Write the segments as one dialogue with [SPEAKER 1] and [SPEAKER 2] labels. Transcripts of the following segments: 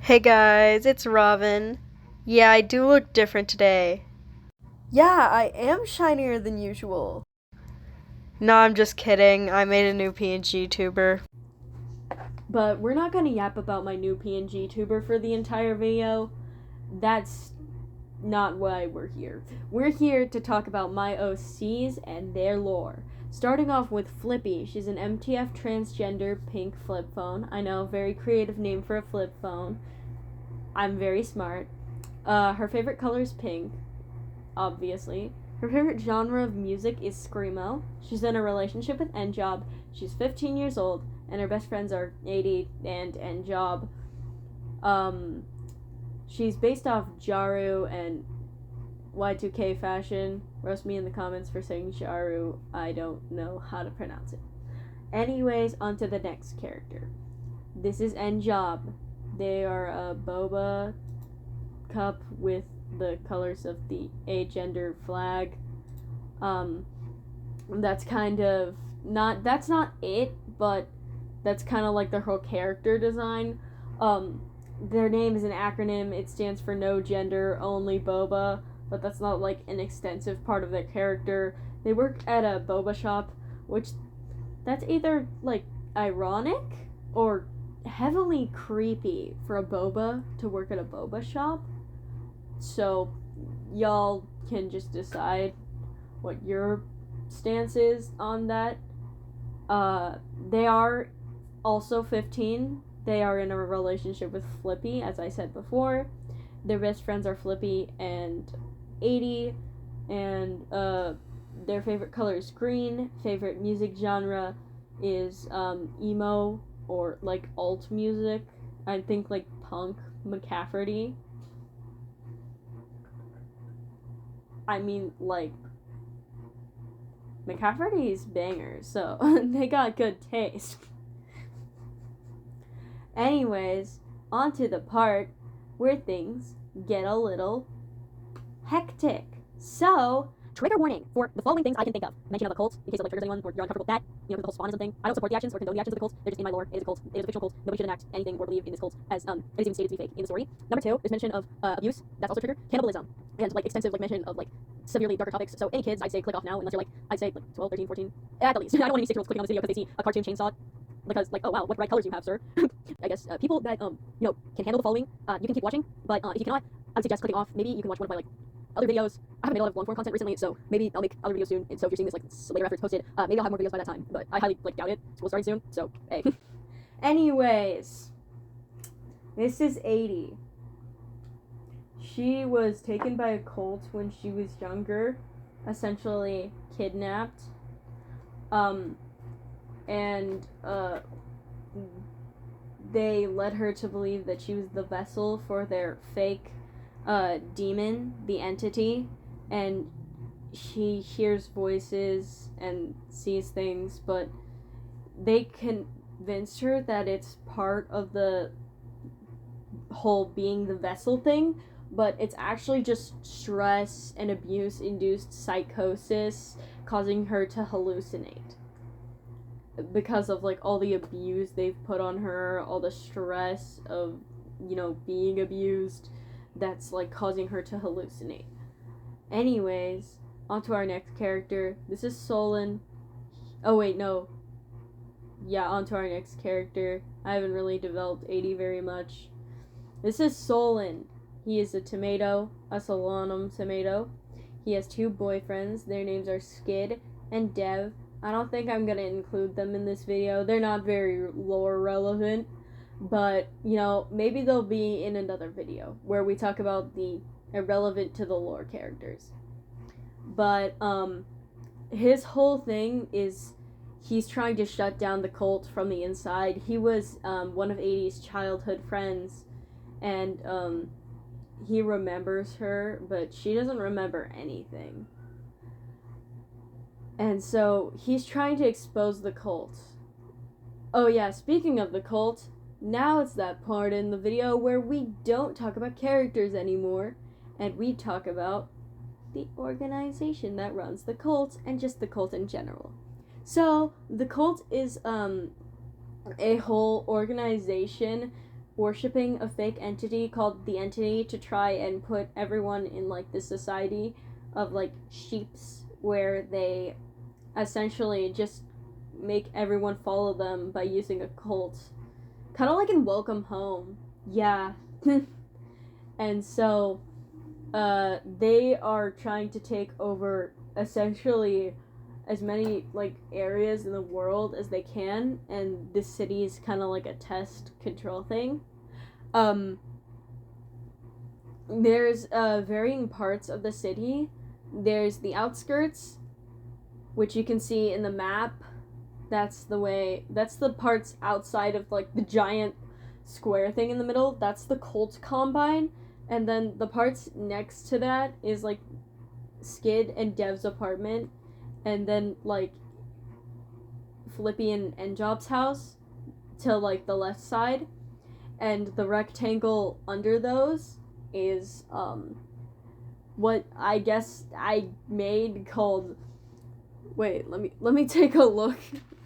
[SPEAKER 1] Hey guys, it's Robin. Yeah, I do look different today.
[SPEAKER 2] Yeah, I am shinier than usual.
[SPEAKER 1] No, I'm just kidding. I made a new PNG tuber.
[SPEAKER 2] But we're not gonna yap about my new PNG tuber for the entire video. That's not why we're here. We're here to talk about my OCs and their lore. Starting off with Flippy. She's an MTF transgender pink flip phone. I know, very creative name for a flip phone. I'm very smart. Her favorite color is pink, obviously. Her favorite genre of music is screamo. She's in a relationship with Njob. She's 15 years old, and her best friends are 80 and Njob. Um, she's based off Jaru and Y2K fashion. Roast me in the comments for saying Jaru. I don't know how to pronounce it. Anyways, on to the next character. This is Njob. They are a boba cup with the colors of the agender flag. Um, that's kind of that's not it, but that's kind of like their whole character design. Their name is an acronym. It stands for no gender, only boba, but that's not like an extensive part of their character. They work at a boba shop, which that's either like ironic or heavily creepy for a boba to work at a boba shop. So y'all can just decide what your stance is on that. They are also 15. They are in a relationship with Flippy, as I said before. Their best friends are Flippy and 80, and their favorite color is green. Favorite music genre is emo or like alt music. I think like punk, McCafferty. I mean, like, McCafferty's bangers, so they got good taste. Anyways, on to the part where things get a little hectic. So, trigger warning for the following things I can think of. Mention of a cult, in case it like triggers anyone or you're uncomfortable with that. You know, the cult spawn or something. I don't support the actions or condone the actions of the cult. They're just in my lore. It is a cult. It is a fictional cult. Nobody should enact anything or believe in this cult as it is even stated to be fake in the story. Number two, there's mention of abuse. That's also triggered. Cannibalism and like extensive like mention of like severely darker topics. So any kids, I'd say click off now unless you're like I'd say like 12, 13, 14 at the least. I don't want any 6-year-olds clicking on this video because they see a cartoon chainsaw. Because like, oh wow, what bright colors you have, sir. I guess people that can handle the following, you can keep watching. But if you cannot, I would suggest clicking off. Maybe you can watch one of my like other videos. I haven't made a lot of long form content recently, so maybe I'll make other videos soon. And so if you're seeing this like later after it's posted, maybe I'll have more videos by that time. But I highly like doubt it. School's starting soon, so hey. Anyways, this is 80. She was taken by a cult when she was younger, essentially kidnapped. And they led her to believe that she was the vessel for their fake demon, the entity, and she hears voices and sees things, but they convinced her that it's part of the whole being the vessel thing, but it's actually just stress and abuse induced psychosis causing her to hallucinate because of like all the abuse they've put on her, all the stress of being abused, that's like causing her to hallucinate. Anyways, on to our next character. This is Solon. Oh wait, no. Yeah, on to our next character. I haven't really developed 80 very much. This is Solon. He is a tomato, a Solanum tomato. He has two boyfriends. Their names are Skid and Dev. I don't think I'm gonna include them in this video. They're not very lore relevant, but maybe they'll be in another video where we talk about the irrelevant to the lore characters. But his whole thing is he's trying to shut down the cult from the inside. He was one of 80's childhood friends, and he remembers her, but she doesn't remember anything. And so he's trying to expose the cult. Oh yeah, speaking of the cult, now it's that part in the video where we don't talk about characters anymore, and we talk about the organization that runs the cult and just the cult in general. So the cult is a whole organization worshipping a fake entity called the entity to try and put everyone in like this society of like sheeps where they essentially just make everyone follow them by using a cult. Kind of like in Welcome Home. Yeah. And so they are trying to take over essentially as many like areas in the world as they can, and this city is kind of like a test control thing. There's varying parts of the city. There's the outskirts, which you can see in the map. That's the parts outside of like the giant square thing in the middle. That's the Colt Combine. And then the parts next to that is like Skid and Dev's apartment, and then like Flippy and Njob's house to like the left side, and the rectangle under those is what I guess I made called, wait, let me take a look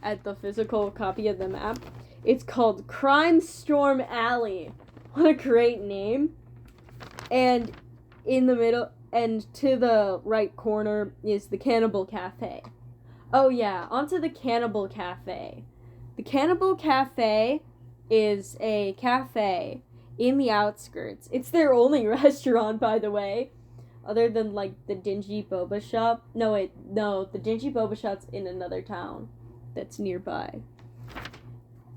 [SPEAKER 2] at the physical copy of the map. It's called Crime Storm Alley. What a great name. And in the middle and to the right corner is the Cannibal Cafe. Oh yeah, onto the Cannibal Cafe. The Cannibal Cafe is a cafe in the outskirts. It's their only restaurant, by the way, other than like the dingy boba shop. No, the dingy boba shop's in another town that's nearby.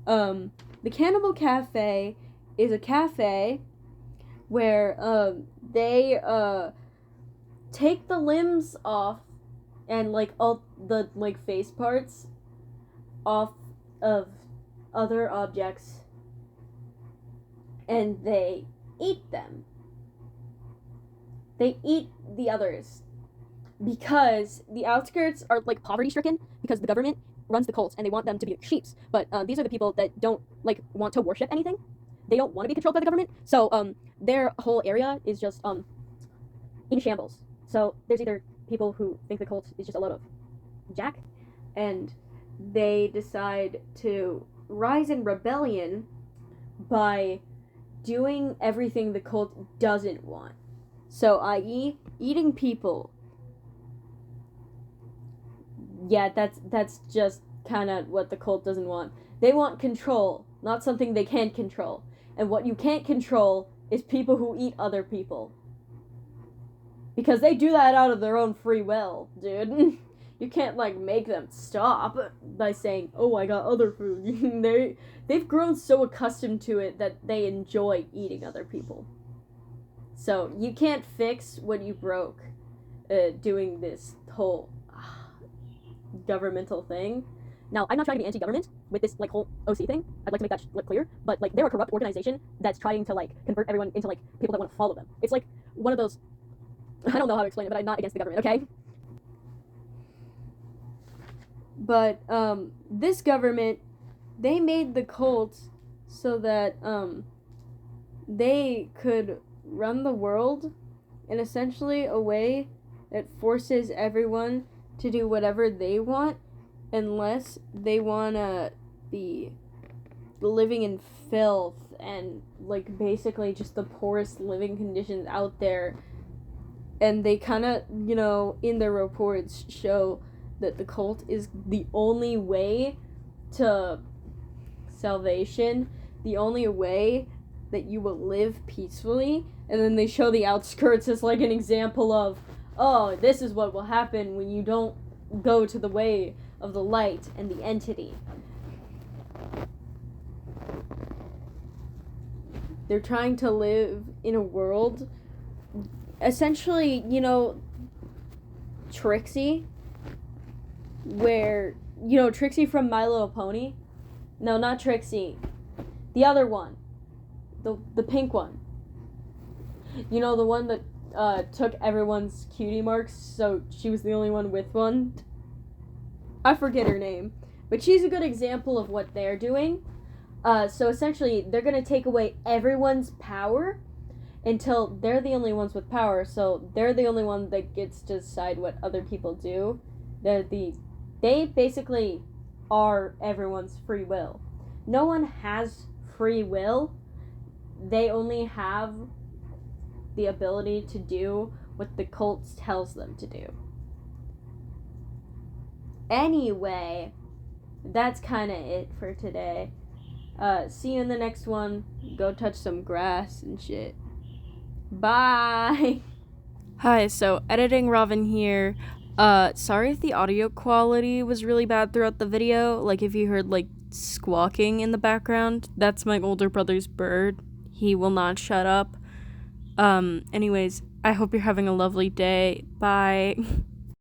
[SPEAKER 2] The Cannibal Cafe is a cafe where they take the limbs off and like all the like face parts off of other objects, and they eat them. They eat the others because the outskirts are like poverty stricken because the government runs the cults and they want them to be like sheeps. But these are the people that don't like want to worship anything. They don't want to be controlled by the government. So their whole area is just in shambles. So there's either people who think the cult is just a load of jack, and they decide to rise in rebellion by doing everything the cult doesn't want. So, i.e., eating people. Yeah, that's just kind of what the cult doesn't want. They want control, not something they can't control. And what you can't control is people who eat other people. Because they do that out of their own free will, dude. You can't, like, make them stop by saying, oh, I got other food. They've grown so accustomed to it that they enjoy eating other people. So, you can't fix what you broke doing this whole governmental thing. Now, I'm not trying to be anti-government with this, like, whole OC thing. I'd like to make that clear. But, like, they're a corrupt organization that's trying to, like, convert everyone into, like, people that want to follow them. It's, like, one of those... I don't know how to explain it, but I'm not against the government, okay? But, this government, they made the cult so that, they could run the world in essentially a way that forces everyone to do whatever they want unless they want to be living in filth and, like, basically just the poorest living conditions out there. And they kind of, you know, in their reports show that the cult is the only way to salvation, the only way that you will live peacefully. And then they show the outskirts as like an example of, oh, this is what will happen when you don't go to the way of the light and the entity. They're trying to live in a world, essentially, you know, Trixie, where, you know, Trixie from My Little Pony? No, not Trixie. The other one. The pink one. You know, the one that took everyone's cutie marks, so she was the only one with one? I forget her name. But she's a good example of what they're doing. So essentially, they're going to take away everyone's power until they're the only ones with power, so they're the only one that gets to decide what other people do. They basically are everyone's free will. No one has free will they only have the ability to do what the cult tells them to do. Anyway, that's kind of it for today. See you in the next one. Go touch some grass and shit. Bye. Hi, so editing Robin here. Sorry if the audio quality was really bad throughout the video. Like if you heard like squawking in the background, that's my older brother's bird. He will not shut up. Anyways, I hope you're having a lovely day. Bye.